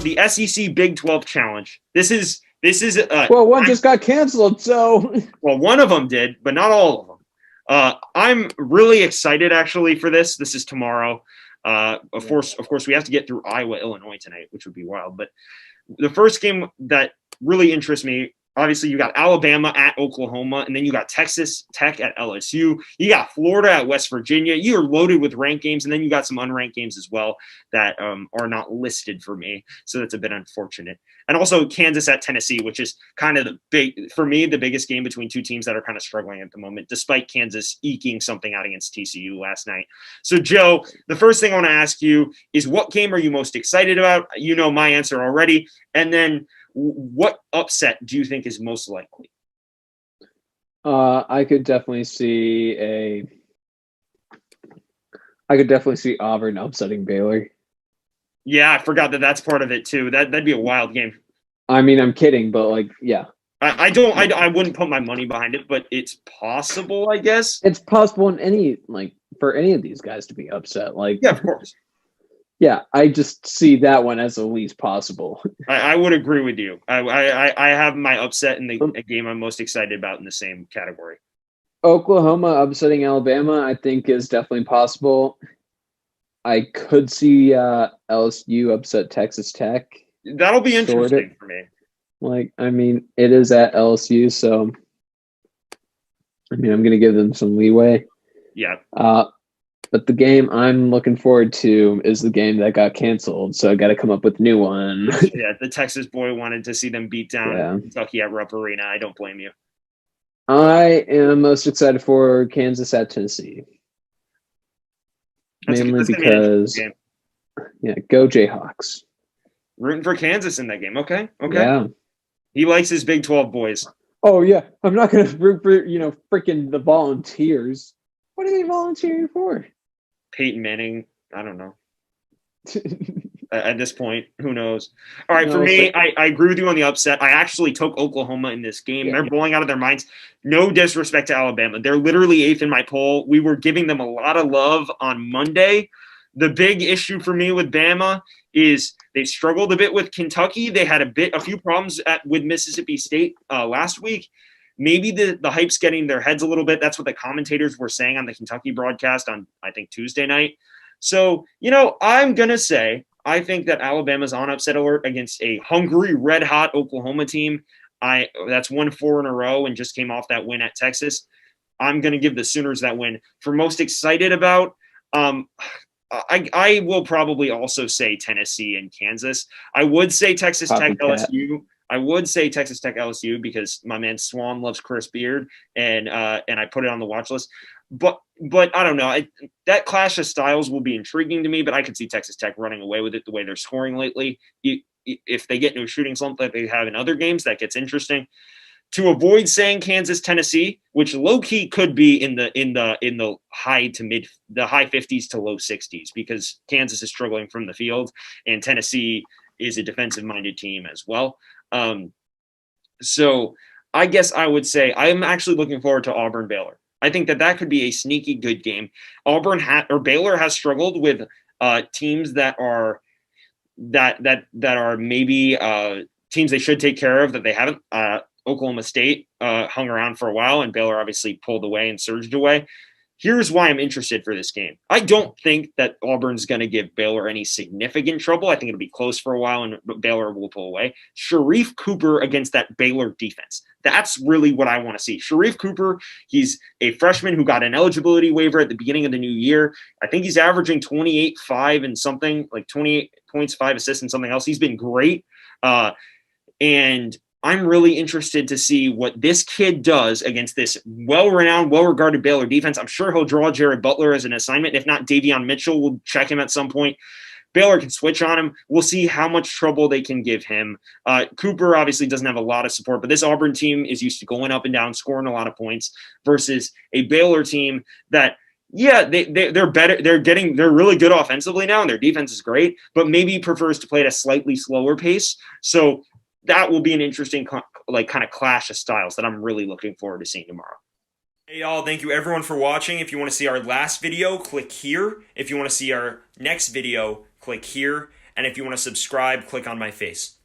the SEC Big 12 Challenge. This is well, one just got canceled, so well, one of them did, but not all of them. I'm really excited actually for this. This is tomorrow. Of course, we have to get through Iowa, Illinois tonight, which would be wild. But the first game that really interests me, obviously, you got Alabama at Oklahoma, and then you got Texas Tech at LSU. You got Florida at West Virginia. You are loaded with ranked games, and then you got some unranked games as well that are not listed for me. So that's a bit unfortunate. And also Kansas at Tennessee, which is kind of the biggest game between two teams that are kind of struggling at the moment, despite Kansas eking something out against TCU last night. So, Joe, the first thing I want to ask you is, what game are you most excited about? You know my answer already. And then what upset do you think is most likely? I could definitely see Auburn upsetting Baylor. Yeah, I forgot that that's part of it too. That'd be a wild game. I mean, I'm kidding, but like, yeah. I wouldn't put my money behind it, but it's possible, I guess. It's possible for any of these guys to be upset. Like, yeah, of course. Yeah, I just see that one as the least possible. I would agree with you. I have my upset in the game I'm most excited about in the same category. Oklahoma upsetting Alabama, I think, is definitely possible. I could see LSU upset Texas Tech. That'll be interesting for me. Like, I mean, it is at LSU, so I mean, I'm going to give them some leeway. Yeah. But the game I'm looking forward to is the game that got canceled, so I got to come up with a new one. Yeah, the Texas boy wanted to see them beat down Kentucky at Rupp Arena. I don't blame you. I am most excited for Kansas at Tennessee. Mainly because, go Jayhawks. Rooting for Kansas in that game. Okay. Yeah. He likes his Big 12 boys. Oh, yeah. I'm not going to root for, freaking the Volunteers. What are they volunteering for? Peyton Manning. I don't know. At this point, who knows? All right, for me, I agree with you on the upset. I actually took Oklahoma in this game. They're blowing out of their minds. No disrespect to Alabama. They're literally 8th in my poll. We were giving them a lot of love on Monday. The big issue for me with Bama is they struggled a bit with Kentucky. They had a few problems with Mississippi State last week. Maybe the hype's getting their heads a little bit. That's what the commentators were saying on the Kentucky broadcast on, I think, Tuesday night. So, I'm going to say I think that Alabama's on upset alert against a hungry, red-hot Oklahoma team. That's won 4 in a row and just came off that win at Texas. I'm going to give the Sooners that win. For most excited about, I will probably also say Tennessee and Kansas. I would say Texas Tech LSU. I would say Texas Tech LSU because my man Swan loves Chris Beard, and I put it on the watch list. But I don't know. That clash of styles will be intriguing to me, but I could see Texas Tech running away with it the way they're scoring lately. If they get into a shooting slump like they have in other games, that gets interesting. To avoid saying Kansas, Tennessee, which low key could be in the high 50s to low 60s, because Kansas is struggling from the field and Tennessee is a defensive minded team as well. So I guess I would say I'm actually looking forward to Auburn Baylor. I think that could be a sneaky good game. Baylor has struggled with teams that are maybe teams they should take care of that they haven't. Oklahoma State hung around for a while, and Baylor obviously pulled away and surged away. Here's why I'm interested for this game. I don't think that Auburn's going to give Baylor any significant trouble. I think it'll be close for a while, and Baylor will pull away. Sharife Cooper against that Baylor defense. That's really what I want to see. Sharife Cooper, he's a freshman who got an eligibility waiver at the beginning of the new year. I think he's averaging 28-5 and something, like 28 points, 5 assists and something else. He's been great. And I'm really interested to see what this kid does against this well-renowned, well-regarded Baylor defense. I'm sure he'll draw Jared Butler as an assignment. If not, Davion Mitchell will check him at some point. Baylor can switch on him. We'll see how much trouble they can give him. Cooper obviously doesn't have a lot of support, but this Auburn team is used to going up and down, scoring a lot of points, versus a Baylor team that, they're better. They're really good offensively now, and their defense is great, but maybe prefers to play at a slightly slower pace. So that will be an interesting kind of clash of styles that I'm really looking forward to seeing tomorrow. Hey, y'all. Thank you, everyone, for watching. If you want to see our last video, click here. If you want to see our next video, click here. And if you want to subscribe, click on my face.